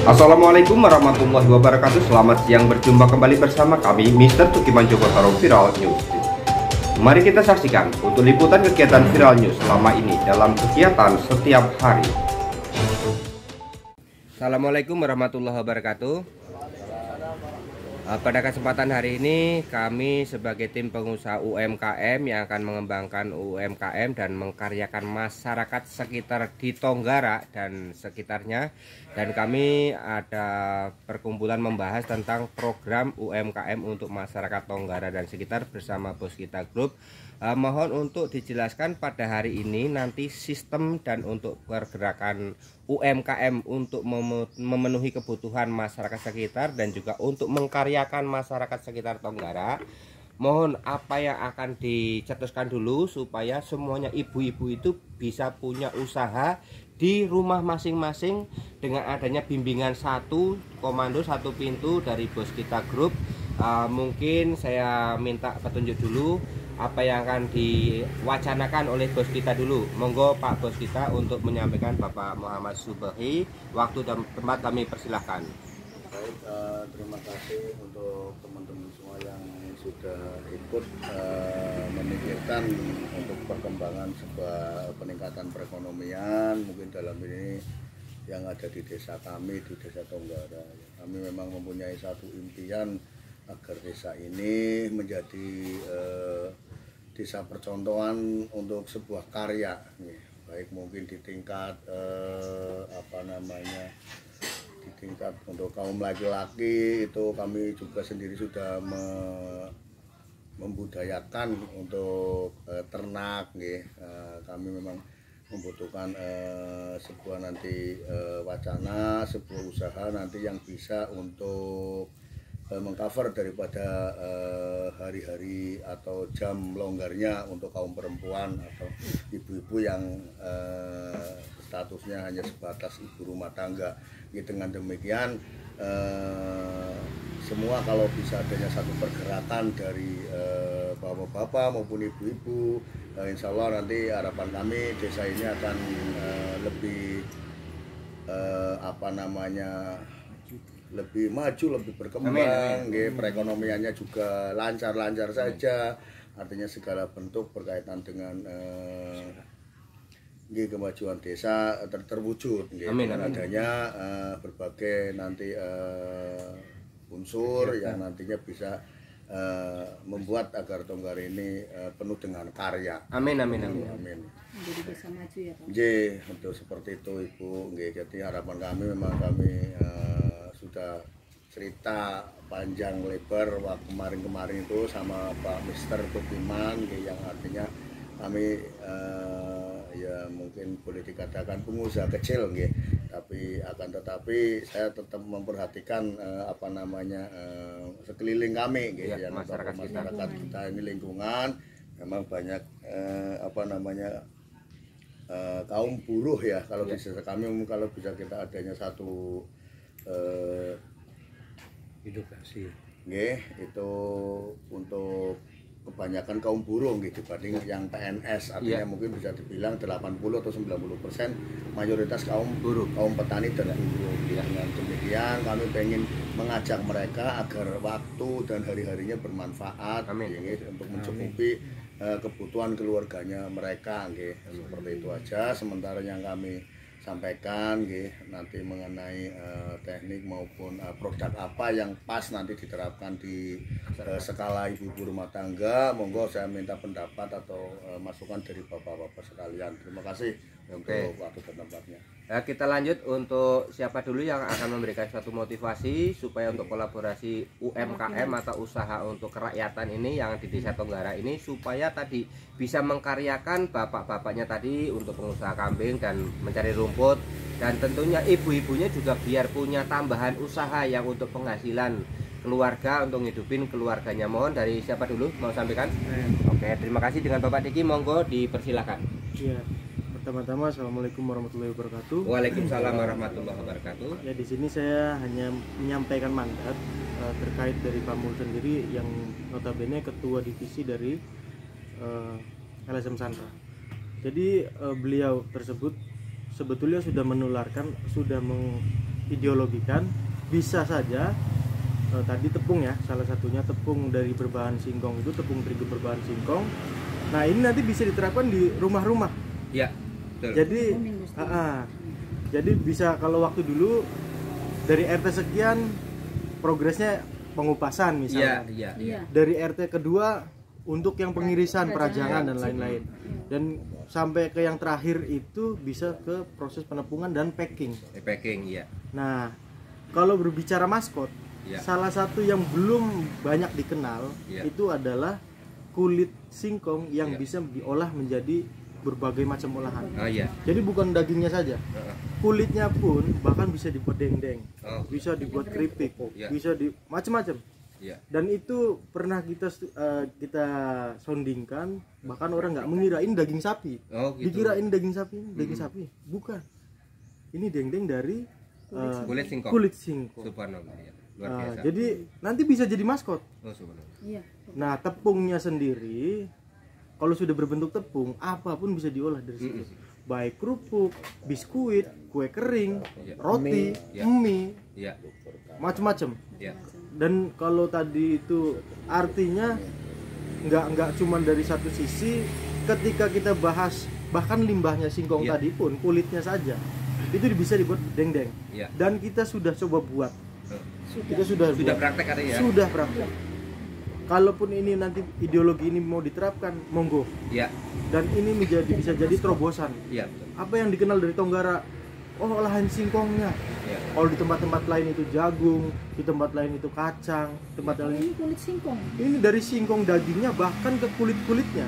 Assalamualaikum warahmatullahi wabarakatuh. Selamat siang, berjumpa kembali bersama kami Mr. Tukiman Jogotaro Viral News. Mari kita saksikan untuk liputan kegiatan Viral News selama ini dalam kegiatan setiap hari. Assalamualaikum warahmatullahi wabarakatuh. Pada kesempatan hari ini kami sebagai tim pengusaha UMKM yang akan mengembangkan UMKM dan mengkaryakan masyarakat sekitar di Tonggara dan sekitarnya, dan kami ada perkumpulan membahas tentang program UMKM untuk masyarakat Tonggara dan sekitar bersama Bos Kita Group. Mohon untuk dijelaskan pada hari ini nanti sistem dan untuk pergerakan UMKM untuk memenuhi kebutuhan masyarakat sekitar dan juga untuk mengkaryakan masyarakat sekitar Tonggara. Mohon apa yang akan dicetuskan dulu supaya semuanya ibu-ibu itu bisa punya usaha di rumah masing-masing dengan adanya bimbingan satu komando satu pintu dari Bos Kita Group. Mungkin saya minta petunjuk dulu apa yang akan diwacanakan oleh Bos Kita dulu. Monggo Pak Bos Kita untuk menyampaikan. Bapak Muhammad Subahi, waktu dan tempat kami persilahkan. Baik, terima kasih untuk teman-teman semua yang sudah ikut memikirkan untuk perkembangan sebuah peningkatan perekonomian mungkin dalam ini yang ada di desa kami, di Desa Tonggara. Kami memang mempunyai satu impian agar desa ini menjadi desa percontohan untuk sebuah karya, baik mungkin di tingkat di tingkat untuk kaum laki-laki itu kami juga sendiri sudah membudayakan untuk ternak, kami memang membutuhkan sebuah nanti wacana, sebuah usaha nanti yang bisa untuk mengcover daripada hari-hari atau jam longgarnya untuk kaum perempuan atau ibu-ibu yang statusnya hanya sebatas ibu rumah tangga. Dengan demikian semua kalau bisa adanya satu pergerakan dari bapak-bapak maupun ibu-ibu, insya Allah nanti harapan kami desa ini akan lebih lebih maju, lebih berkembang, perekonomiannya juga lancar-lancar saja, artinya segala bentuk berkaitan dengan kemajuan desa terwujud dengan adanya berbagai nanti unsur yang nantinya bisa membuat agar Tonggara ini penuh dengan karya. Amin, amin, amin. Amin. Jadi bisa maju ya Pak. Untuk seperti itu Ibu. Jadi harapan kami memang kami sudah cerita panjang lebar waktu kemarin itu sama Pak Mister Tukiman, yang artinya kami ya mungkin boleh dikatakan pengusaha kecil, tetapi saya tetap memperhatikan sekeliling kami, yang masyarakat kita ini lingkungan memang banyak kaum buruh ya, kalau di desa kami kalau bisa kita adanya satu edukasi itu untuk kebanyakan kaum buruh dibanding yang PNS, artinya mungkin bisa dibilang 80 atau 90% mayoritas kaum buruh, kaum petani dan buruh. Dengan demikian kami pengen mengajak mereka agar waktu dan hari-harinya bermanfaat untuk mencukupi kebutuhan keluarganya mereka, seperti itu aja. Sementara yang kami sampaikan nanti mengenai teknik maupun produk apa yang pas nanti diterapkan di skala ibu-ibu rumah tangga, monggo saya minta pendapat atau masukan dari bapak-bapak sekalian. Terima kasih untuk waktu dan tempatnya. Nah, kita lanjut untuk siapa dulu yang akan memberikan suatu motivasi supaya untuk kolaborasi UMKM atau usaha untuk kerakyatan ini yang di Desa Tonggara ini, supaya tadi bisa mengkaryakan bapak-bapaknya tadi untuk pengusaha kambing dan mencari rumput, dan tentunya ibu-ibunya juga biar punya tambahan usaha yang untuk penghasilan keluarga untuk ngidupin keluarganya. Mohon dari siapa dulu mau sampaikan? Oke, terima kasih. Dengan Bapak Diki, monggo dipersilakan. Iya. Pertama-tama Assalamualaikum warahmatullahi wabarakatuh. Waalaikumsalam warahmatullahi wabarakatuh. Ya, di sini saya hanya menyampaikan mandat terkait dari Pak Mul sendiri yang notabene ketua divisi dari LSM Sandra. Jadi beliau tersebut sebetulnya sudah menularkan, sudah ideologikan, bisa saja tadi tepung ya, salah satunya tepung dari berbahan singkong itu tepung terigu berbahan singkong. Nah ini nanti bisa diterapkan di rumah-rumah. Ya, betul. Jadi jadi bisa kalau waktu dulu dari RT sekian progresnya pengupasan misalnya. Iya. Dari RT kedua untuk yang pengirisan, perajangan dan lain-lain. Dan sampai ke yang terakhir itu bisa ke proses penepungan dan packing. Packing, iya. Nah, kalau berbicara maskot, salah satu yang belum banyak dikenal itu adalah kulit singkong yang bisa diolah menjadi berbagai macam olahan. Jadi bukan dagingnya saja, kulitnya pun bahkan bisa dibuat dendeng, bisa dibuat keripik, bisa di macam-macam. Dan itu pernah kita soundingkan, bahkan orang nggak mengira ini daging sapi. Dikira ini daging sapi, bukan. Ini dendeng dari kulit singkong. Subhanallah, ya. Luar biasa. Jadi nanti bisa jadi maskot. Iya. Nah, tepungnya sendiri kalau sudah berbentuk tepung, apapun bisa diolah dari situ. Baik kerupuk, biskuit, kue kering, roti, mie, macam-macam. Dan kalau tadi itu artinya nggak cuma dari satu sisi. Ketika kita bahas bahkan limbahnya singkong tadi pun kulitnya saja itu bisa dibuat dendeng. Dan kita sudah coba buat. Kita sudah praktek artinya. Sudah praktek. Kalaupun ini nanti ideologi ini mau diterapkan, monggo. Dan ini bisa jadi terobosan. Apa yang dikenal dari Tonggara, olahan singkongnya. Kalau di tempat-tempat lain itu jagung, di tempat lain itu kacang, tempat lain Ini kulit singkong. ini dari singkong dagingnya bahkan ke kulit-kulitnya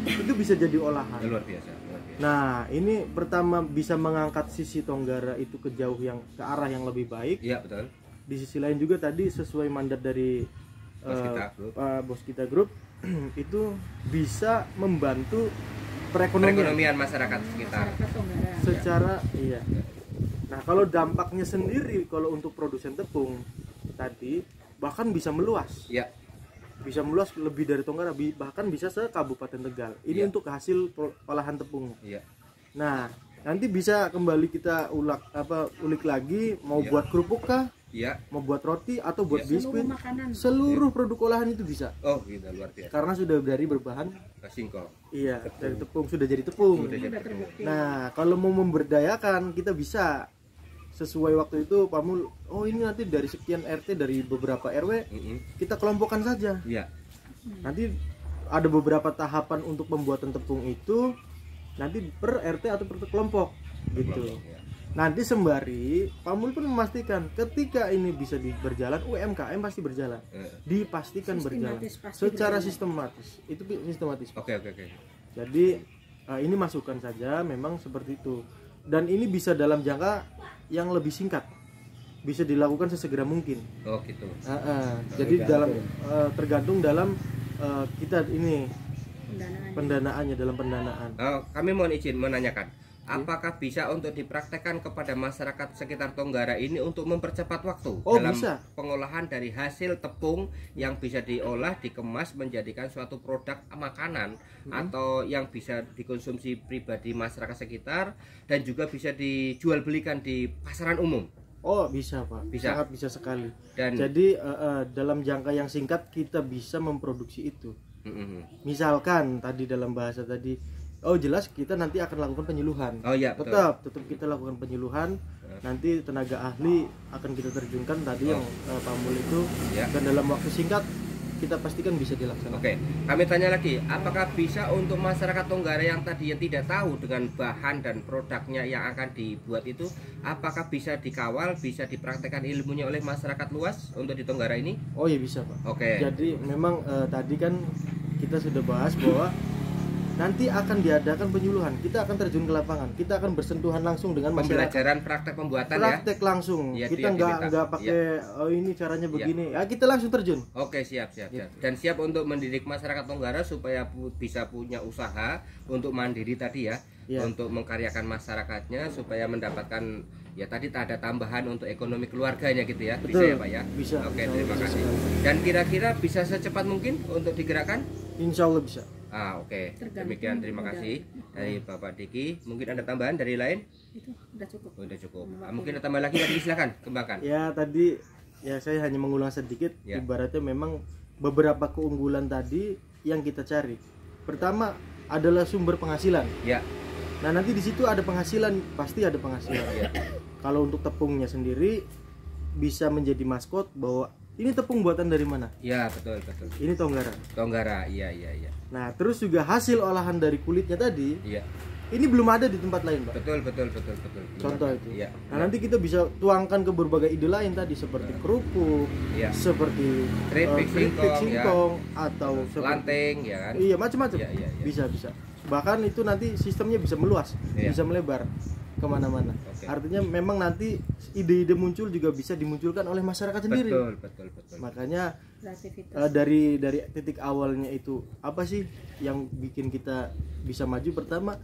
itu bisa jadi olahan. Luar biasa. Nah, ini pertama bisa mengangkat sisi Tonggara itu ke arah yang lebih baik. Iya, betul. Di sisi lain juga tadi sesuai mandat dari Bos Kita Group itu bisa membantu perekonomian masyarakat sekitar. Secara Nah, kalau dampaknya sendiri kalau untuk produsen tepung tadi bahkan bisa meluas. Bisa meluas lebih dari Tonggara, bahkan bisa se Kabupaten Tegal. Ini untuk hasil olahan tepungnya. Nah, nanti bisa kembali kita ulik lagi mau buat kerupuk kah? Mau buat roti atau buat biskuit, seluruh produk olahan itu bisa. Gitu, luar biasa. Karena sudah dari berbahan singkong. Dari tepung sudah jadi tepung. Nah, kalau mau memberdayakan kita bisa sesuai waktu itu Pamul. Ini nanti dari sekian RT dari beberapa RW kita kelompokkan saja. Nanti ada beberapa tahapan untuk pembuatan tepung itu nanti per RT atau per kelompok gitu. Nanti sembari Pamul pun memastikan ketika ini bisa berjalan, UMKM pasti berjalan. Dipastikan berjalan secara sistematis. Itu sistematis. Oke. Jadi ini masukan saja memang seperti itu. Dan ini bisa dalam jangka yang lebih singkat. Bisa dilakukan sesegera mungkin. Gitu. Jadi tergantung dalam kita ini pendanaannya dalam pendanaan. Kami mohon izin menanyakan. Apakah bisa untuk dipraktekkan kepada masyarakat sekitar Tonggara ini untuk mempercepat waktu dalam pengolahan dari hasil tepung yang bisa diolah, dikemas menjadikan suatu produk makanan atau yang bisa dikonsumsi pribadi masyarakat sekitar dan juga bisa dijual belikan di pasaran umum? Bisa Pak, sangat bisa sekali. Dan jadi dalam jangka yang singkat kita bisa memproduksi itu. Misalkan tadi dalam bahasa tadi jelas kita nanti akan lakukan penyuluhan. Tetap kita lakukan penyuluhan. Nanti tenaga ahli akan kita terjunkan tadi yang Pamul itu dan dalam waktu singkat kita pastikan bisa dilaksanakan. Kami tanya lagi, apakah bisa untuk masyarakat Tonggara yang tadinya tidak tahu dengan bahan dan produknya yang akan dibuat itu, apakah bisa dikawal, bisa dipraktekkan ilmunya oleh masyarakat luas untuk di Tonggara ini? Bisa Pak. Jadi memang tadi kan kita sudah bahas bahwa nanti akan diadakan penyuluhan. Kita akan terjun ke lapangan. Kita akan bersentuhan langsung dengan masyarakat. Pembelajaran praktek pembuatan praktek langsung. Kita nggak pakai ini caranya begini. Kita langsung terjun. Siap. Dan siap untuk mendidik masyarakat Tonggara supaya bisa punya usaha untuk mandiri tadi untuk mengkaryakan masyarakatnya supaya mendapatkan tadi ada tambahan untuk ekonomi keluarganya gitu ya. Betul. Bisa ya Pak ya? Bisa. Terima kasih. Dan kira-kira bisa secepat mungkin untuk digerakkan? Insya Allah bisa. Demikian, terima kasih dari Bapak Diki. Mungkin ada tambahan dari lain? Udah cukup. Udah cukup. Mungkin ada tambah lagi tadi, silakan kembangkan. Ya tadi ya saya hanya mengulang sedikit. Ya. Ibaratnya memang beberapa keunggulan tadi yang kita cari. Pertama adalah sumber penghasilan. Ya. Nah nanti di situ ada penghasilan, pasti ada penghasilan. Ya. Kalau untuk tepungnya sendiri bisa menjadi maskot bahwa ini tepung buatan dari mana? Ya, betul betul. Ini tonggara. Tonggara, iya iya iya. Nah terus juga hasil olahan dari kulitnya tadi, Iya. ini belum ada di tempat lain, Pak. Betul betul betul betul. Contoh itu. Iya. Nah nanti kita bisa tuangkan ke berbagai ide lain tadi seperti kerupuk, Iya. seperti Keripik singkong, singkong atau seperti Lanting ya kan. iya macam-macam. Iya, iya, iya. Bisa. Bahkan itu nanti sistemnya bisa meluas, Iya. bisa melebar kemana-mana. Oke. Artinya memang nanti ide-ide muncul juga bisa dimunculkan oleh masyarakat sendiri. Betul. Makanya Kreativitas. dari titik awalnya itu apa sih yang bikin kita bisa maju? Pertama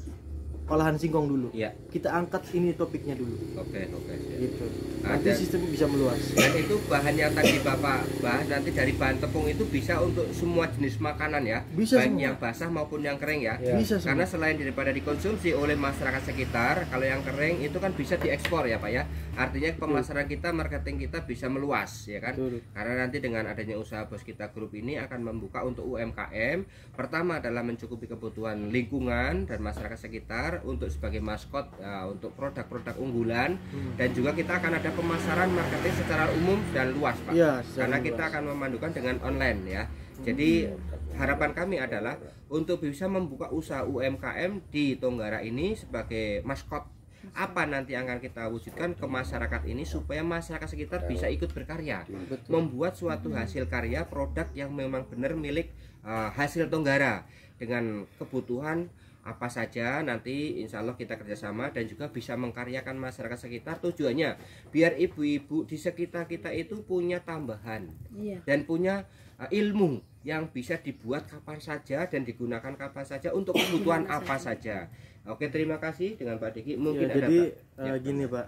olahan singkong dulu. Iya. Kita angkat ini topiknya dulu. Oke. Siap. Gitu. Nanti Ada- sistemnya bisa meluas. Dan itu bahan yang tadi Bapak bahas nanti dari bahan tepung itu bisa untuk semua jenis makanan ya. Bisa baik semua. yang basah maupun yang kering ya. Bisa semua. Karena selain daripada dikonsumsi oleh masyarakat sekitar, kalau yang kering itu kan bisa diekspor ya Pak ya. Artinya pemasaran kita, marketing kita bisa meluas ya kan. Betul. Karena nanti dengan adanya usaha Bos Kita Group ini akan membuka untuk UMKM. Pertama adalah mencukupi kebutuhan lingkungan dan masyarakat sekitar untuk sebagai maskot untuk produk-produk unggulan. Dan juga kita akan ada pemasaran marketing secara umum dan luas Pak. Iya, secara Karena kita luas. akan memandukan dengan online ya. Jadi harapan kami adalah untuk bisa membuka usaha UMKM di Tonggara ini sebagai maskot. Apa nanti akan kita wujudkan ke masyarakat ini supaya masyarakat sekitar bisa ikut berkarya, membuat suatu hasil karya produk yang memang benar milik hasil Tonggara dengan kebutuhan apa saja. Nanti insya Allah kita kerjasama dan juga bisa mengkaryakan masyarakat sekitar. Tujuannya biar ibu-ibu di sekitar kita itu punya tambahan Iya. dan punya ilmu yang bisa dibuat kapan saja dan digunakan kapan saja untuk kebutuhan apa saja. Oke, terima kasih dengan Pak Diki. Mungkin Ya, ada jadi Pak. Ya. gini Pak,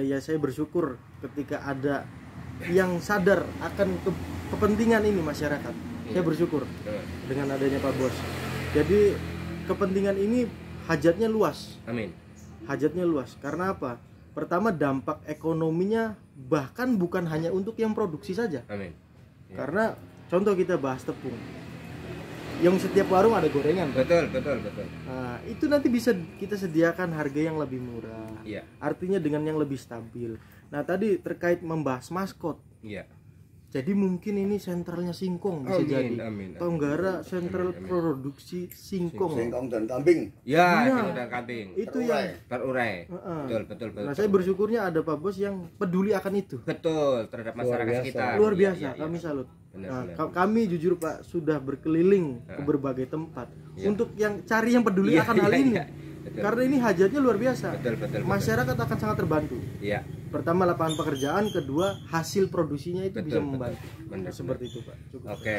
ya saya bersyukur ketika ada yang sadar akan kepentingan ini masyarakat. Saya bersyukur dengan adanya Pak Bos. Jadi kepentingan ini hajatnya luas. Amin. Hajatnya luas. Karena apa? Pertama dampak ekonominya bahkan bukan hanya untuk yang produksi saja. Amin. Ya. Karena contoh kita bahas tepung. Yang setiap warung ada gorengan. Pak. Betul. Nah, itu nanti bisa kita sediakan harga yang lebih murah. Iya. Artinya dengan yang lebih stabil. Nah, tadi terkait membahas maskot. Iya. Jadi mungkin ini sentralnya singkong bisa Amin, jadi. amin. Tonggara sentral Amin. produksi singkong. Singkong dan kambing Ya, Iya. singkong dan kambing. Itu terurai. yang Terurai. Heeh. Betul. Nah, saya bersyukurnya ada Pak Bos yang peduli akan itu. Betul terhadap masyarakat biasa. sekitar. Luar Iya, biasa, iya, iya. kami salut. Benar, Nah, benar. kami jujur Pak sudah berkeliling ke Nah. berbagai tempat Iya. untuk yang cari yang peduli Iya, akan hal iya, ini. iya. Betul. Karena ini hajatnya luar biasa. Betul. Masyarakat akan sangat terbantu. Iya. Pertama lapangan pekerjaan, kedua hasil produksinya itu bisa Betul. membantu. Benar, Seperti itu Pak. Cukup. Oke.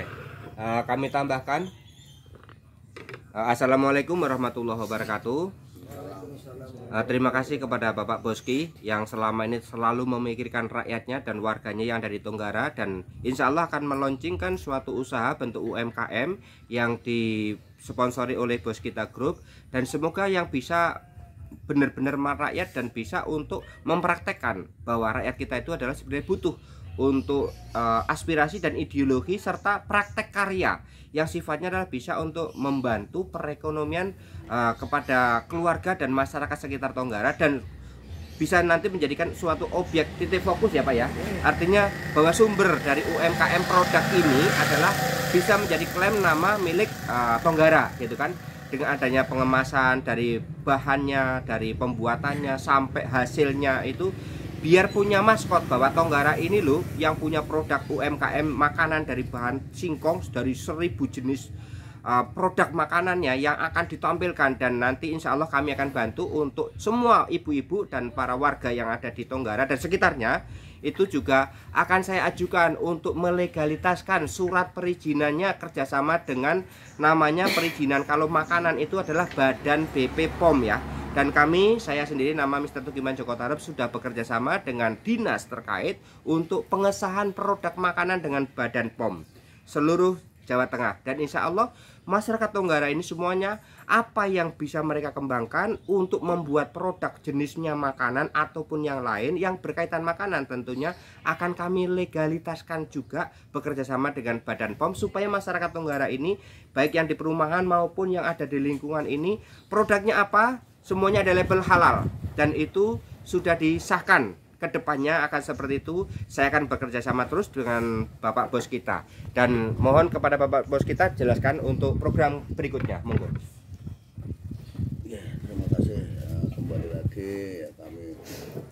Kami tambahkan. Assalamualaikum warahmatullahi wabarakatuh. Terima kasih kepada Bapak Boski yang selama ini selalu memikirkan rakyatnya dan warganya yang dari Tonggara, dan insya Allah akan meluncurkan suatu usaha bentuk UMKM yang disponsori oleh Bos Kita Group, dan semoga yang bisa benar-benar rakyat dan bisa untuk mempraktekkan bahwa rakyat kita itu adalah sebenarnya butuh untuk aspirasi dan ideologi serta praktek karya yang sifatnya adalah bisa untuk membantu perekonomian kepada keluarga dan masyarakat sekitar Tonggara, dan bisa nanti menjadikan suatu objek titik fokus ya Pak ya. Artinya bahwa sumber dari UMKM produk ini adalah bisa menjadi klaim nama milik Tonggara gitu kan. Dengan adanya pengemasan dari bahannya, dari pembuatannya sampai hasilnya itu biar punya maskot bahwa Tonggara ini loh yang punya produk UMKM makanan dari bahan singkong dari 1000 jenis produk makanannya yang akan ditampilkan, dan nanti insya Allah kami akan bantu untuk semua ibu-ibu dan para warga yang ada di Tonggara dan sekitarnya. Itu juga akan saya ajukan untuk melegalitaskan surat perizinannya kerjasama dengan namanya perizinan kalau makanan itu adalah Badan BP POM ya. Dan kami, saya sendiri nama Mr. Tugiman Joko Tarep sudah bekerja sama dengan dinas terkait untuk pengesahan produk makanan dengan Badan POM. Seluruh Jawa Tengah. Dan insya Allah masyarakat Tonggara ini semuanya apa yang bisa mereka kembangkan untuk membuat produk jenisnya makanan ataupun yang lain yang berkaitan makanan tentunya akan kami legalitaskan juga bekerja sama dengan Badan POM supaya masyarakat Tonggara ini baik yang di perumahan maupun yang ada di lingkungan ini produknya apa semuanya ada label halal dan itu sudah disahkan. Kedepannya akan seperti itu. Saya akan bekerja sama terus dengan Bapak Bos kita dan mohon kepada Bapak Bos kita jelaskan untuk program berikutnya. Monggo. Ya, terima kasih. Kembali lagi ya, kami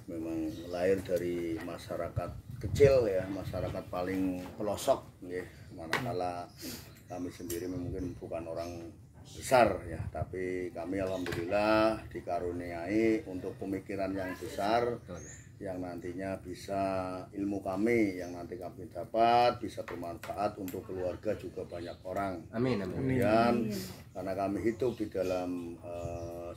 memang lahir dari masyarakat kecil ya, masyarakat paling pelosok ya. Manakala kami sendiri mungkin bukan orang besar ya, tapi kami alhamdulillah dikaruniai untuk pemikiran yang besar yang nantinya bisa ilmu kami yang nanti kami dapat bisa bermanfaat untuk keluarga juga banyak orang. Amin, amin. Kemudian karena kami hidup di dalam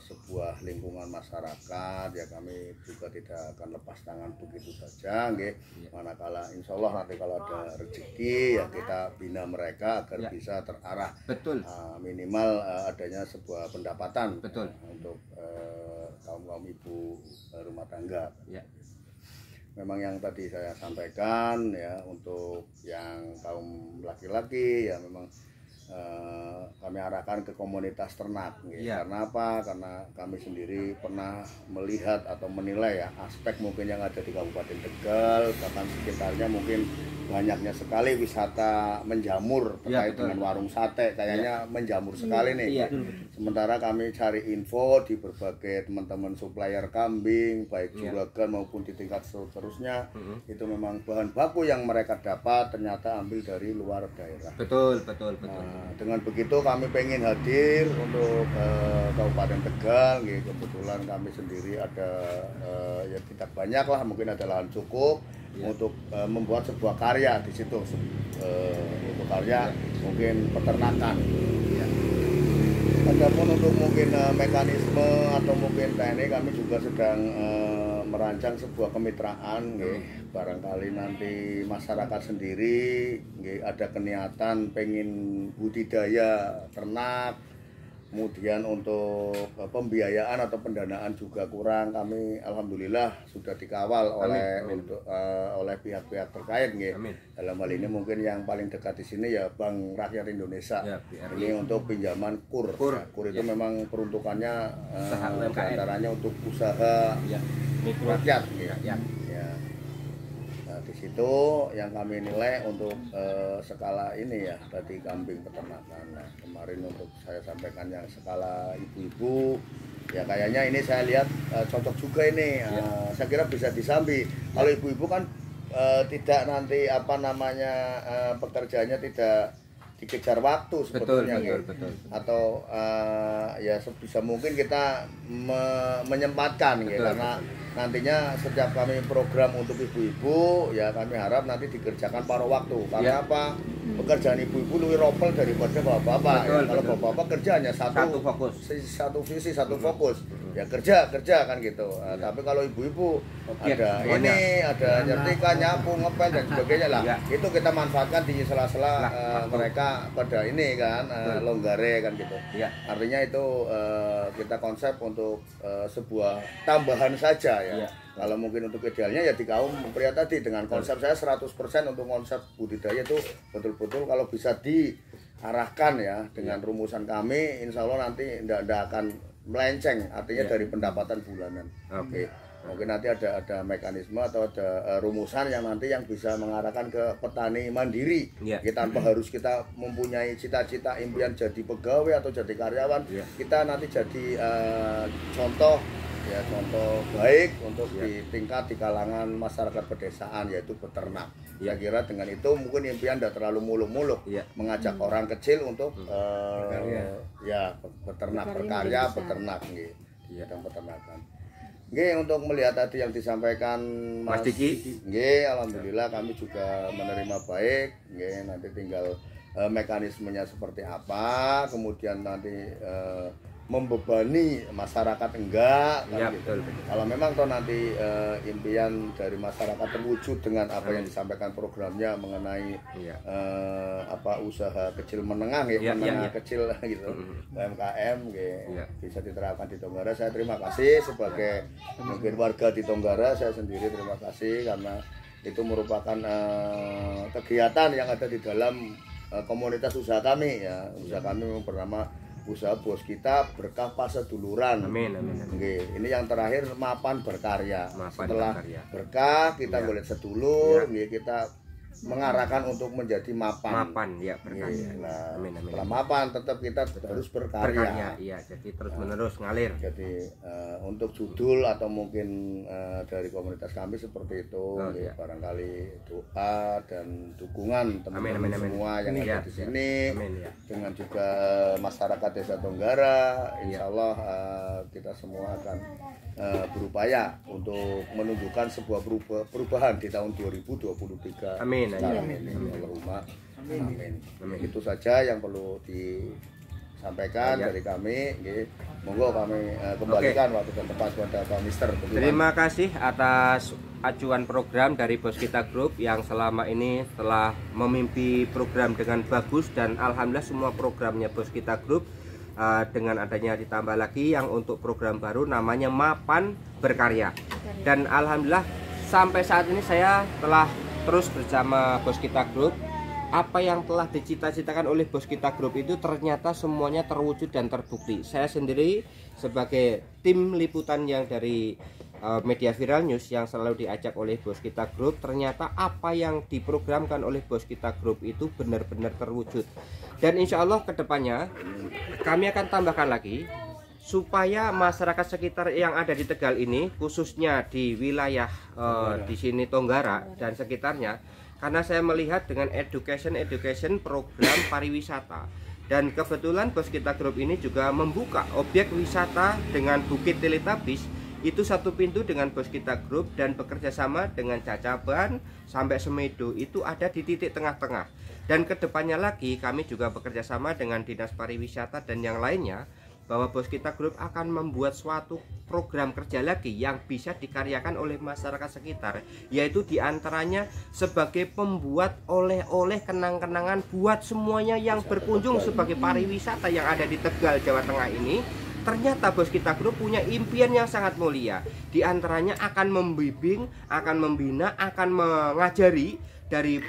sebuah lingkungan masyarakat ya, kami juga tidak akan lepas tangan begitu saja nggih. Manakala insya Allah nanti kalau ada rezeki ya kita bina mereka agar bisa terarah. Betul. Minimal adanya sebuah pendapatan. Betul. Untuk kaum ibu rumah tangga. Ya. Memang yang tadi saya sampaikan ya, untuk yang kaum laki-laki ya memang kami arahkan ke komunitas ternak ya. Karena apa? Karena kami sendiri pernah melihat atau menilai ya aspek mungkin yang ada di Kabupaten Tegal bahkan sekitarnya mungkin banyaknya sekali wisata menjamur terkait dengan warung sate, kayaknya menjamur sekali nih. Sementara kami cari info di berbagai teman-teman supplier kambing, baik juragan maupun di tingkat seterusnya, itu memang bahan baku yang mereka dapat ternyata ambil dari luar daerah. Betul. Nah, dengan begitu kami pengen hadir untuk Kabupaten Tegal, kebetulan kami sendiri ada ya tidak banyak lah, mungkin ada lahan cukup. Untuk membuat sebuah karya di situ, untuk karya mungkin peternakan. Adapun untuk mungkin mekanisme atau mungkin teknik kami juga sedang merancang sebuah kemitraan, barangkali nanti masyarakat sendiri ada keniatan pengen budidaya ternak. Kemudian untuk pembiayaan atau pendanaan juga kurang, kami alhamdulillah sudah dikawal oleh pihak-pihak terkait dalam hal ini mungkin yang paling dekat di sini ya Bank Rakyat Indonesia ini untuk pinjaman kur itu memang peruntukannya antaranya untuk usaha rakyat ya. Nah, di situ yang kami nilai untuk skala ini ya tadi kambing peternakan. Nah, kemarin untuk saya sampaikan yang skala ibu-ibu ya kayaknya ini saya lihat cocok juga ini. Saya kira bisa disambi. Kalau ibu-ibu kan tidak nanti apa namanya pekerjaannya tidak dikejar waktu sebetulnya. Betul. Atau ya sebisa mungkin kita menyempatkan karena nantinya setiap kami program untuk ibu-ibu ya kami harap nanti dikerjakan paruh waktu. Karena apa? Pekerjaan ibu-ibu lebih ropel daripada bapak-bapak. Kalau bapak-bapak kerjanya satu visi, satu fokus. Ya kerja kan gitu. Tapi kalau ibu-ibu ada ini, ada nyetrika, nyapu, ngepel dan sebagainya lah. Itu kita manfaatkan di sela-sela mereka pada ini kan longgare kan gitu. Artinya itu kita konsep untuk sebuah tambahan saja ya. Kalau mungkin untuk idealnya ya di kaum pria tadi dengan konsep saya 100% untuk konsep budidaya itu betul-betul kalau bisa diarahkan ya dengan rumusan kami, insya Allah nanti tidak akan melenceng artinya dari pendapatan bulanan. Mungkin nanti ada mekanisme atau ada rumusan yang nanti yang bisa mengarahkan ke petani mandiri. Tanpa harus kita mempunyai cita-cita impian jadi pegawai atau jadi karyawan. Kita nanti jadi contoh baik untuk di tingkat di kalangan masyarakat pedesaan yaitu peternak. Saya kira dengan itu mungkin impian tidak terlalu muluk-muluk mengajak orang kecil untuk beternak, berkarya, peternak dan peternakan. Untuk melihat tadi yang disampaikan Mas Diki, alhamdulillah kami juga menerima baik. Nanti tinggal mekanismenya seperti apa, kemudian nanti membebani masyarakat enggak kan Ya, gitu. betul, betul. Kalau memang toh nanti impian dari masyarakat terwujud dengan apa yang disampaikan programnya mengenai Iya. apa usaha kecil menengah ya, Ya, menengah ya, ya. kecil gitu, UMKM gitu, Ya. bisa diterapkan di Tonggara. Saya terima kasih sebagai mungkin warga di Tonggara, saya sendiri terima kasih karena itu merupakan kegiatan yang ada di dalam komunitas usaha kami ya. Usaha kami memang bernama usaha bos kita Berkah Paseduluran. Amin, amin, amin. Nggih, ini yang terakhir Mapan Berkarya. Mapan Setelah Berkarya. berkah kita Ya. golek sedulur, Ya. nggih, kita mengarahkan untuk menjadi mapan. Mapan ya, berkarya. Nggih, nah, Amin, amin. setelah mapan tetap kita harus berkarya. Berkarya, iya. Jadi terus menerus ngalir. Jadi untuk judul atau mungkin dari komunitas kami seperti itu, Oh, nggih, iya. barangkali doa dan dukungan Amin, teman-teman amin, amin. semua yang Ya, ada di ya. sini, Amin, ya. dengan juga masyarakat Desa Tonggara, Iya. insya Allah kita semua akan berupaya untuk menunjukkan sebuah perubahan di tahun 2023. Amin, sekarang amin. ini. Allahumma amin. Amin. Itu saja yang perlu disampaikan Ya. dari kami. Nggih. Monggo kami kembalikan waktu dan tempat kepada Pak Mister. Terima kasih atas acuan program dari Bos Kita Group yang selama ini telah memimpi program dengan bagus, dan alhamdulillah semua programnya Bos Kita Group dengan adanya ditambah lagi yang untuk program baru namanya Mapan Berkarya. Dan alhamdulillah sampai saat ini saya telah terus bersama Bos Kita Group. Apa yang telah dicita-citakan oleh Bos Kita Group itu ternyata semuanya terwujud dan terbukti. Saya sendiri sebagai tim liputan yang dari Media Viral News yang selalu diajak oleh Bos Kita Group, ternyata apa yang diprogramkan oleh Bos Kita Group itu benar-benar terwujud. Dan insya Allah kedepannya kami akan tambahkan lagi supaya masyarakat sekitar yang ada di Tegal ini, khususnya di wilayah di sini Tonggara dan sekitarnya, karena saya melihat dengan education program pariwisata, dan kebetulan Bos Kita Group ini juga membuka objek wisata dengan Bukit Teletubbies. Itu satu pintu dengan Bos Kita Group, dan bekerja sama dengan Cacaban sampai Semedo itu ada di titik tengah-tengah. Dan kedepannya lagi kami juga bekerja sama dengan Dinas Pariwisata dan yang lainnya, bahwa Bos Kita Group akan membuat suatu program kerja lagi yang bisa dikaryakan oleh masyarakat sekitar, yaitu diantaranya sebagai pembuat oleh-oleh kenang-kenangan buat semuanya yang berkunjung sebagai pariwisata yang ada di Tegal, Jawa Tengah ini. Ternyata Bos Kita Group punya impian yang sangat mulia. Di antaranya akan membimbing, akan membina, akan mengajari dari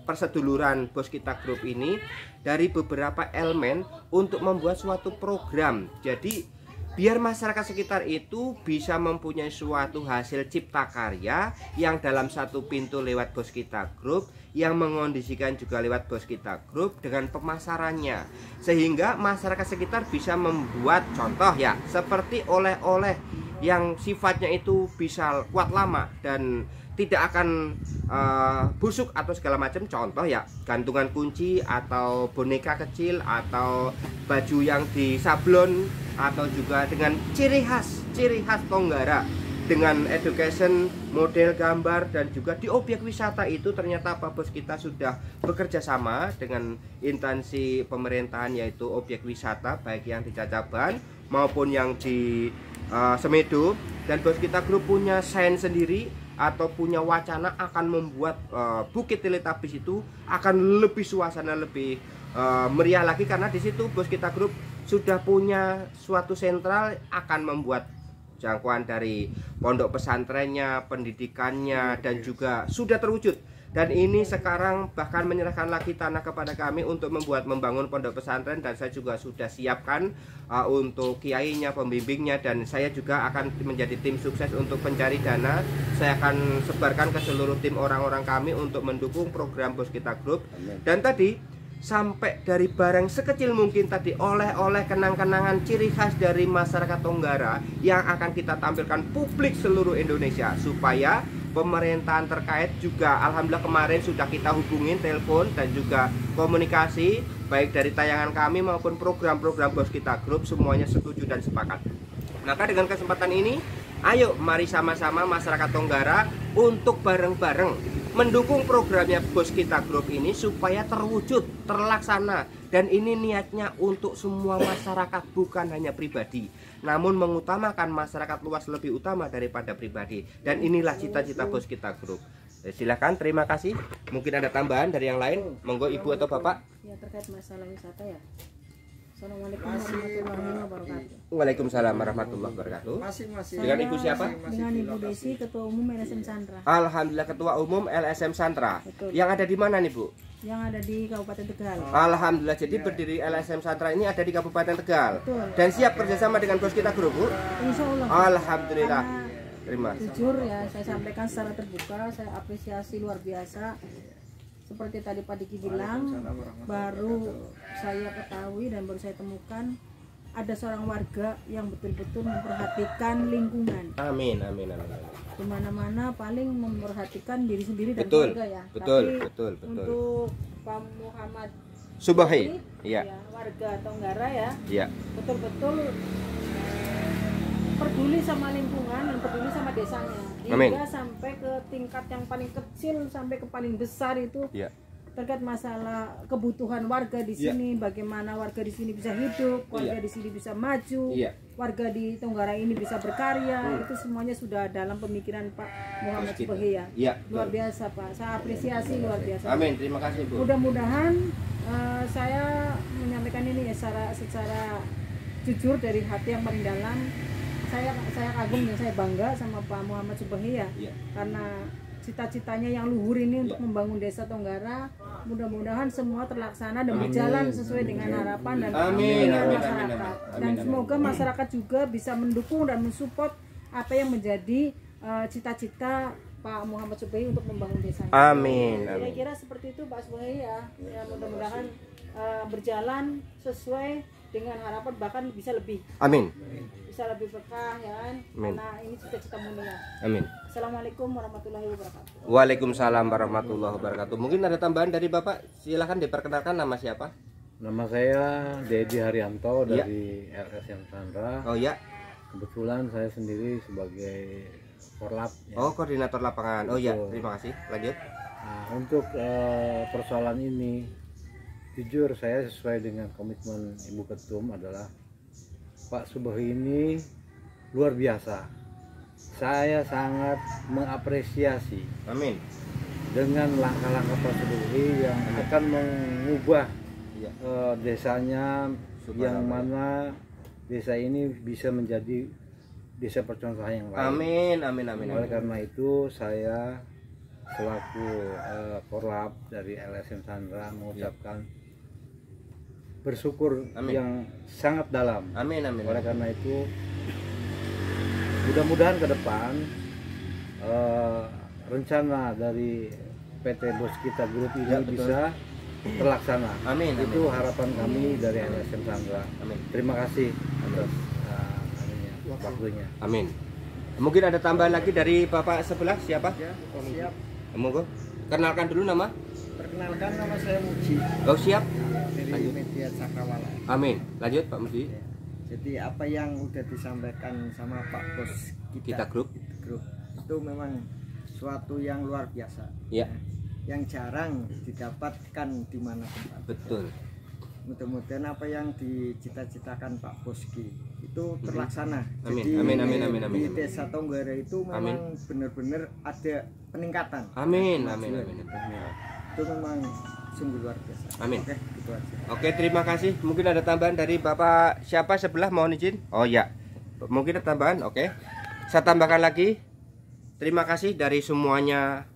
perseduluran Bos Kita Group ini dari beberapa elemen untuk membuat suatu program. Jadi biar masyarakat sekitar itu bisa mempunyai suatu hasil cipta karya yang dalam satu pintu lewat Bos Kita Group, yang mengondisikan juga lewat Bos Kita Group dengan pemasarannya, sehingga masyarakat sekitar bisa membuat contoh ya, seperti oleh-oleh yang sifatnya itu bisa kuat lama dan tidak akan busuk atau segala macam. Contoh ya, gantungan kunci atau boneka kecil atau baju yang disablon, atau juga dengan ciri khas Tonggara dengan education, model gambar, dan juga di objek wisata itu ternyata Pak Bos kita sudah bekerja sama dengan instansi pemerintahan, yaitu objek wisata baik yang di Cacaban maupun yang di Semedo. Dan Bos Kita Group punya sains sendiri atau punya wacana akan membuat Bukit Teletubbies itu akan lebih suasana, lebih meriah lagi, karena di situ Bos Kita Group sudah punya suatu sentral, akan membuat jangkauan dari pondok pesantrennya, pendidikannya, dan juga sudah terwujud. Dan ini sekarang bahkan menyerahkan lagi tanah kepada kami untuk membangun pondok pesantren, dan saya juga sudah siapkan untuk kiainya, pembimbingnya, dan saya juga akan menjadi tim sukses untuk pencari dana. Saya akan sebarkan ke seluruh tim orang-orang kami untuk mendukung program Bos Kita Group. Dan tadi sampai dari barang sekecil mungkin tadi, oleh-oleh kenang-kenangan ciri khas dari masyarakat Tonggara yang akan kita tampilkan publik seluruh Indonesia, supaya pemerintahan terkait juga alhamdulillah kemarin sudah kita hubungin telepon dan juga komunikasi baik dari tayangan kami maupun program-program Bos Kita Group, semuanya setuju dan sepakat. Maka dengan kesempatan ini, ayo mari sama-sama masyarakat Tonggara untuk bareng-bareng mendukung programnya Bos Kita Group ini supaya terwujud, terlaksana. Dan ini niatnya untuk semua masyarakat, bukan hanya pribadi, namun mengutamakan masyarakat luas lebih utama daripada pribadi. Dan inilah cita-cita Bos Kita Group. Silakan, terima kasih. Mungkin ada tambahan dari yang lain, monggo Ibu atau Bapak. Ya, terkait masalah wisata ya. Assalamualaikum warahmatullahi wabarakatuh. Waalaikumsalam warahmatullahi wabarakatuh. Dengan Ibu siapa? Dengan Ibu Desi, Ketua Umum LSM Sandra. Alhamdulillah, Ketua Umum LSM Sandra. Betul. Yang ada di mana nih Bu? Yang ada di Kabupaten Tegal. Alhamdulillah, jadi berdiri LSM Sandra ini ada di Kabupaten Tegal. Betul. Dan siap kerjasama dengan Bos Kita Group, Bu? Insya Allah. Alhamdulillah. Karena Terima. jujur ya, saya sampaikan secara terbuka, saya apresiasi luar biasa. Seperti tadi Pak Diki bilang, baru saya ketahui dan baru saya temukan ada seorang warga yang betul-betul memperhatikan lingkungan. Amin, amin, amin. Di mana-mana paling memperhatikan diri sendiri dan Betul, keluarga ya. betul, Tapi betul, betul. untuk Pak Muhammad Subahi, iya, ya, warga Tonggara ya, iya. betul-betul peduli sama lingkungan dan peduli sama desanya. Amin. Hingga sampai ke tingkat yang paling kecil sampai ke paling besar itu. Iya. Terkait masalah kebutuhan warga di sini, bagaimana warga di sini bisa hidup, warga di sini bisa maju, warga di Tonggara ini bisa berkarya, itu semuanya sudah dalam pemikiran Pak Muhammad Subahi ya. Luar biasa Pak, saya apresiasi luar biasa. Amin, terima kasih Bu. Mudah-mudahan saya menyampaikan ini ya secara jujur dari hati yang paling dalam. Saya kagum dan saya bangga sama Pak Muhammad Subahi ya, karena cita-citanya yang luhur ini untuk membangun desa Tonggara. Mudah-mudahan semua terlaksana dan berjalan sesuai dengan harapan dan keinginan masyarakat. Dan semoga masyarakat juga bisa mendukung dan mensupport apa yang menjadi cita-cita Pak Muhammad Subahi untuk membangun desanya. Amin. Kira-kira seperti itu Pak Subahi ya. Ya mudah-mudahan berjalan sesuai dengan harapan, bahkan bisa lebih. Amin. Bisa lebih berkah ya kan. Karena ini cita-cita mulia. Amin. Assalamualaikum warahmatullahi wabarakatuh. Waalaikumsalam warahmatullahi wabarakatuh. Mungkin ada tambahan dari Bapak? Silahkan diperkenalkan, nama siapa? Nama saya Dedi Haryanto dari LSM Sandra. Oh ya. Kebetulan saya sendiri sebagai korlap. Ya. Oh, koordinator lapangan. Oh ya, terima kasih. Lanjut. Nah, untuk persoalan ini, jujur saya sesuai dengan komitmen Ibu Ketum adalah Pak Subahi ini luar biasa. Saya sangat mengapresiasi. Amin. Dengan langkah-langkah Pak Subahi yang akan mengubah desanya, yang mana desa ini bisa menjadi desa percontohan yang lain. Amin, amin, amin. Oleh karena itu saya selaku korlap dari LSM Sandra mengucapkan bersyukur yang sangat dalam. Amin, amin. Oleh karena itu mudah-mudahan ke depan rencana dari PT Bos Kita Group ini bisa terlaksana. Amin, amin. Itu harapan kami dari LSM Sandra. Amin. Terima kasih atas waktunya. Amin. Mungkin ada tambahan lagi dari Bapak sebelah, siapa? Ya, siap. Monggo. Kenalkan dulu nama. Perkenalkan, nama saya Muji Oh, siap. dari Media Cakrawala. Amin. Lanjut Pak Muji. Ya. Jadi apa yang udah disampaikan sama Pak Bos Kita Group itu memang suatu yang luar biasa. Ya. Yang jarang didapatkan di mana tempat. Betul. Mudah-mudahan apa yang dicita-citakan Pak Boski itu terlaksana. Amin. Jadi Amin, amin, amin, amin. di Desa Tonggara itu memang benar-benar ada peningkatan. Amin, amin, amin. Itu memang sungguh luar biasa. Amin. Oke, gitu aja. Oke, terima kasih. Mungkin ada tambahan dari Bapak siapa sebelah, mohon izin. Oh ya. Mungkin ada tambahan. Oke. Saya tambahkan lagi. Terima kasih dari semuanya,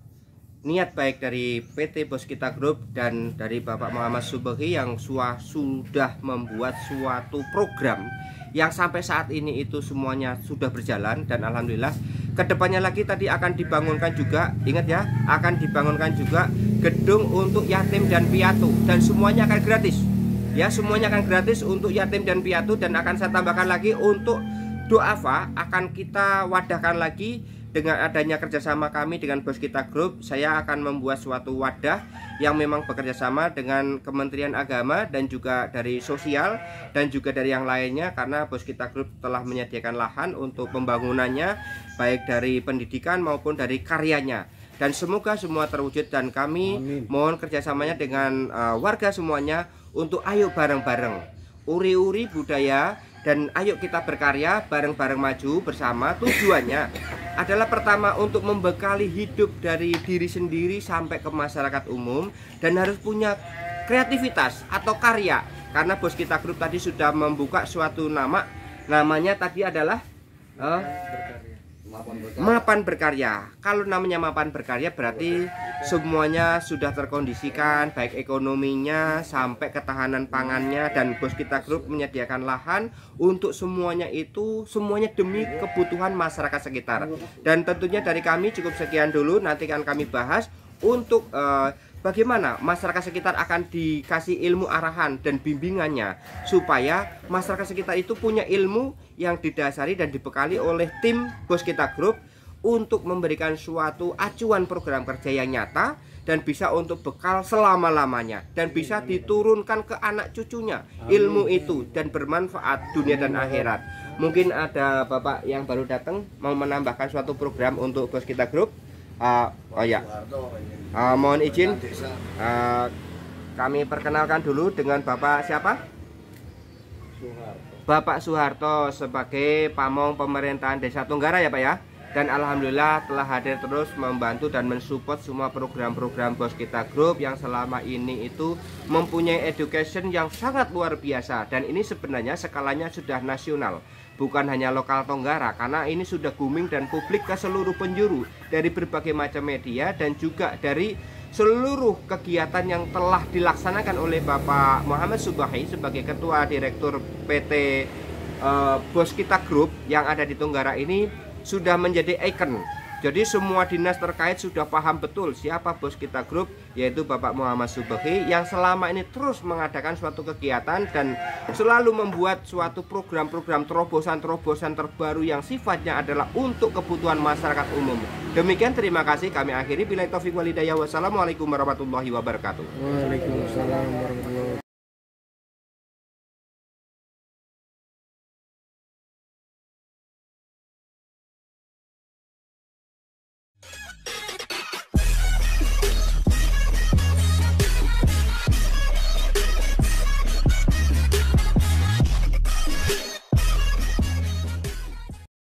niat baik dari PT Bos Kita Group dan dari Bapak Muhammad Subahi yang sudah membuat suatu program yang sampai saat ini itu semuanya sudah berjalan. Dan alhamdulillah kedepannya lagi tadi akan dibangunkan juga, ingat ya, akan dibangunkan juga gedung untuk yatim dan piatu, dan semuanya akan gratis ya, semuanya akan gratis untuk yatim dan piatu. Dan akan saya tambahkan lagi untuk doafa akan kita wadahkan lagi. Dengan adanya kerjasama kami dengan Bos Kita Group, saya akan membuat suatu wadah yang memang bekerja sama dengan Kementerian Agama dan juga dari sosial dan juga dari yang lainnya, karena Bos Kita Group telah menyediakan lahan untuk pembangunannya baik dari pendidikan maupun dari karyanya. dan semoga semua terwujud, dan kami mohon kerjasamanya dengan warga semuanya untuk ayo bareng-bareng uri-uri budaya dan ayo kita berkarya bareng-bareng maju bersama. Tujuannya adalah pertama untuk membekali hidup dari diri sendiri sampai ke masyarakat umum, dan harus punya kreativitas atau karya, karena Bos Kita Group tadi sudah membuka suatu namanya tadi adalah Mapan Berkarya. Kalau namanya Mapan Berkarya berarti semuanya sudah terkondisikan, baik ekonominya sampai ketahanan pangannya, dan Bos Kita Group menyediakan lahan untuk semuanya demi kebutuhan masyarakat sekitar. Dan tentunya dari kami cukup sekian dulu, nanti akan kami bahas untuk bagaimana masyarakat sekitar akan dikasih ilmu arahan dan bimbingannya, supaya masyarakat sekitar itu punya ilmu yang didasari dan dibekali oleh tim Bos Kita Group untuk memberikan suatu acuan program kerja yang nyata dan bisa untuk bekal selama-lamanya, dan bisa diturunkan ke anak cucunya ilmu itu dan bermanfaat dunia dan akhirat. Mungkin ada Bapak yang baru datang mau menambahkan suatu program untuk Bos Kita Group. Mohon izin, kami perkenalkan dulu dengan Bapak siapa? Bapak Soeharto sebagai pamong pemerintahan Desa Tunggara ya Pak ya. Dan alhamdulillah telah hadir terus membantu dan mensupport semua program-program Bos Kita Group yang selama ini itu mempunyai education yang sangat luar biasa, dan ini sebenarnya skalanya sudah nasional, bukan hanya lokal Tonggara, karena ini sudah booming dan publik ke seluruh penjuru dari berbagai macam media dan juga dari seluruh kegiatan yang telah dilaksanakan oleh Bapak Muhammad Subahi sebagai Ketua Direktur PT Bos Kita Group yang ada di Tonggara ini sudah menjadi ikon. Jadi semua dinas terkait sudah paham betul siapa Bos Kita Group, yaitu Bapak Muhammad Subahi yang selama ini terus mengadakan suatu kegiatan dan selalu membuat suatu program-program terobosan-terobosan terbaru yang sifatnya adalah untuk kebutuhan masyarakat umum. Demikian, terima kasih, kami akhiri. Billahi taufiq wal hidayah. Wassalamualaikum warahmatullahi wabarakatuh. Waalaikumsalam warahmatullahi wabarakatuh.